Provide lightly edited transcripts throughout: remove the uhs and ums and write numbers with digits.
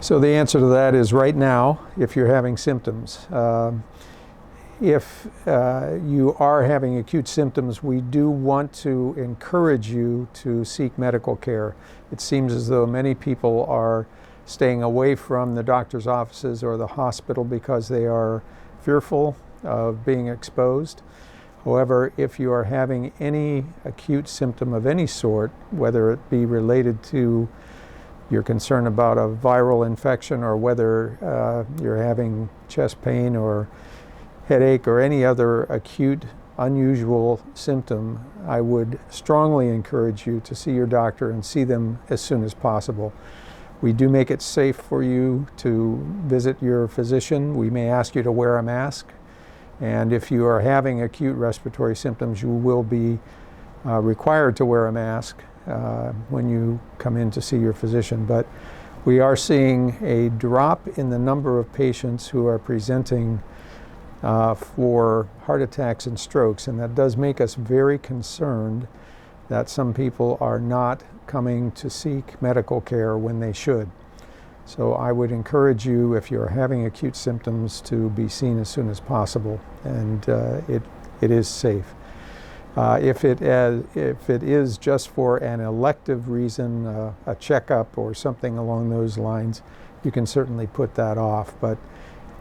So the answer to that is right now, if you're having symptoms. If you are having acute symptoms, we do want to encourage you to seek medical care. It seems as though many people are staying away from the doctor's offices or the hospital because they are fearful of being exposed. However, if you are having any acute symptom of any sort, whether it be related to your concern about a viral infection or whether you're having chest pain or headache or any other acute, unusual symptom, I would strongly encourage you to see your doctor and see them as soon as possible. We do make it safe for you to visit your physician. We may ask you to wear a mask. And if you are having acute respiratory symptoms, you will be required to wear a mask when you come in to see your physician. But we are seeing a drop in the number of patients who are presenting for heart attacks and strokes, and that does make us very concerned that some people are not coming to seek medical care when they should. So I would encourage you, if you're having acute symptoms, to be seen as soon as possible, and it is safe. If it is just for an elective reason, a checkup or something along those lines, you can certainly put that off, but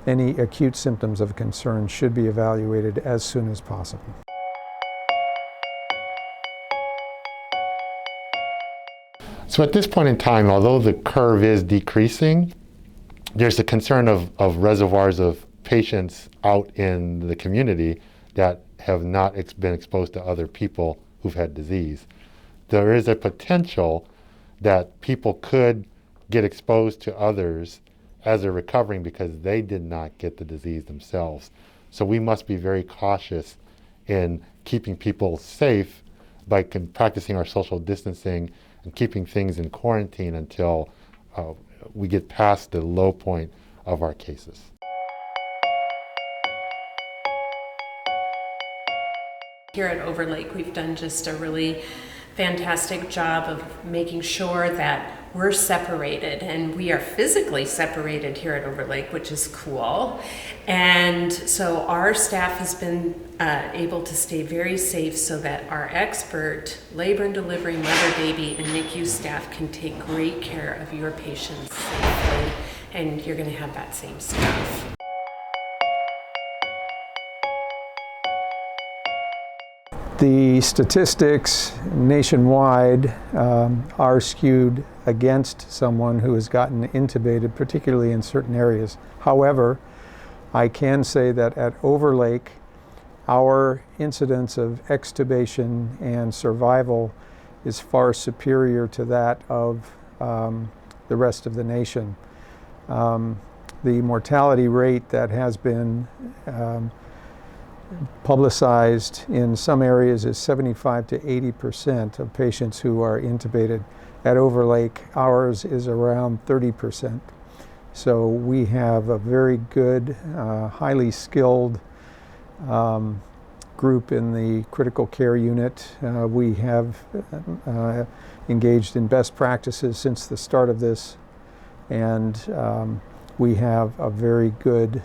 any acute symptoms of concern should be evaluated as soon as possible. So at this point in time, although the curve is decreasing, there's a concern of reservoirs of patients out in the community that have not been exposed to other people who've had disease. There is a potential that people could get exposed to others as they're recovering because they did not get the disease themselves. So we must be very cautious in keeping people safe by practicing our social distancing and keeping things in quarantine until we get past the low point of our cases. Here at Overlake, we've done just a really fantastic job of making sure that we're separated, and we are physically separated here at Overlake, which is cool. And so our staff has been able to stay very safe so that our expert labor and delivery, mother, baby, and NICU staff can take great care of your patients safely, and you're going to have that same staff. The statistics nationwide are skewed against someone who has gotten intubated, particularly in certain areas. However, I can say that at Overlake, our incidence of extubation and survival is far superior to that of the rest of the nation. The mortality rate that has been publicized in some areas is 75 to 80% of patients who are intubated. At Overlake, ours is around 30%. So we have a very good, highly skilled group in the critical care unit. We have engaged in best practices since the start of this, and we have a very good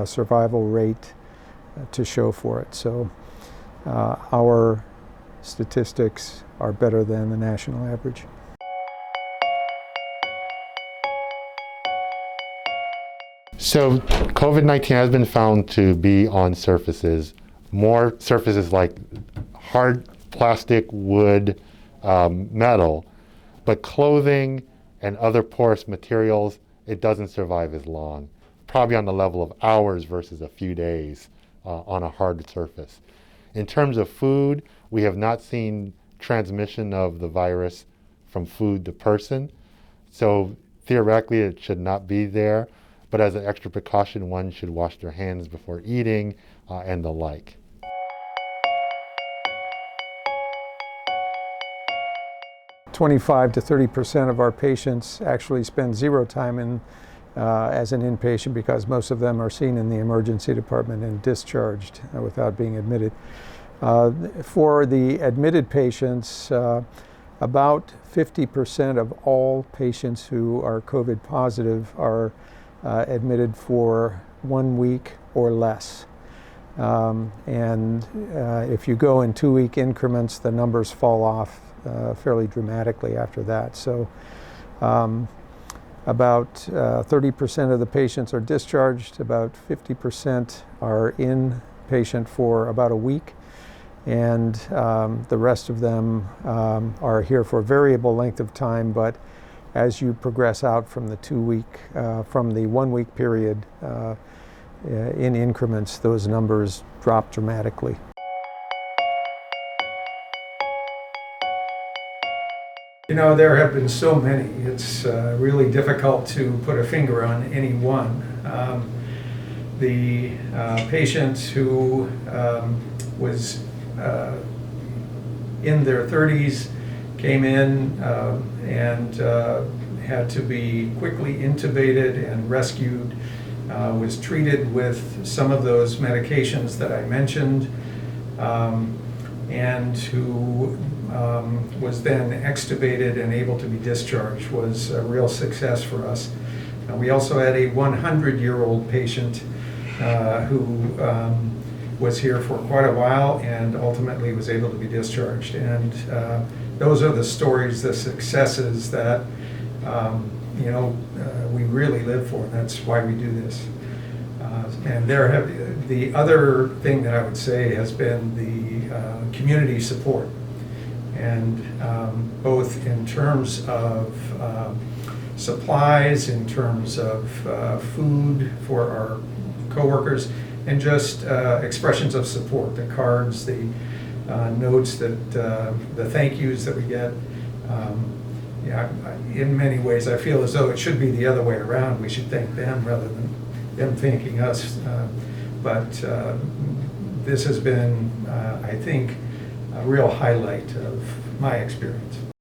survival rate to show for it. So our statistics are better than the national average. So COVID-19 has been found to be on surfaces, more surfaces like hard plastic, wood, metal, but clothing and other porous materials, it doesn't survive as long, probably on the level of hours versus a few days on a hard surface. In terms of food, we have not seen transmission of the virus from food to person, so theoretically it should not be there, but as an extra precaution, one should wash their hands before eating and the like. "25 to 30% of our patients actually spend zero time in as an inpatient because most of them are seen in the emergency department and discharged without being admitted. For the admitted patients, About 50% of all patients who are COVID positive are admitted for 1 week or less. And if you go in 2-week increments, the numbers fall off fairly dramatically after that. So about 30% of the patients are discharged, about 50% are inpatient for about a week, and the rest of them are here for a variable length of time, but as you progress out from the 1-week period in increments, those numbers drop dramatically. You know, there have been so many. It's really difficult to put a finger on any one. The patient who was in their 30s came in and had to be quickly intubated and rescued, was treated with some of those medications that I mentioned, and who was then extubated and able to be discharged, was a real success for us. We also had a 100-year-old patient who was here for quite a while and ultimately was able to be discharged. And those are the stories, the successes that we really live for. That's why we do this. And the other thing that I would say has been the community support. And both in terms of supplies, in terms of food for our coworkers, and just expressions of support, the cards, the notes, the thank yous that we get. In many ways, I feel as though it should be the other way around. We should thank them rather than them thanking us. But this has been, I think, a real highlight of my experience.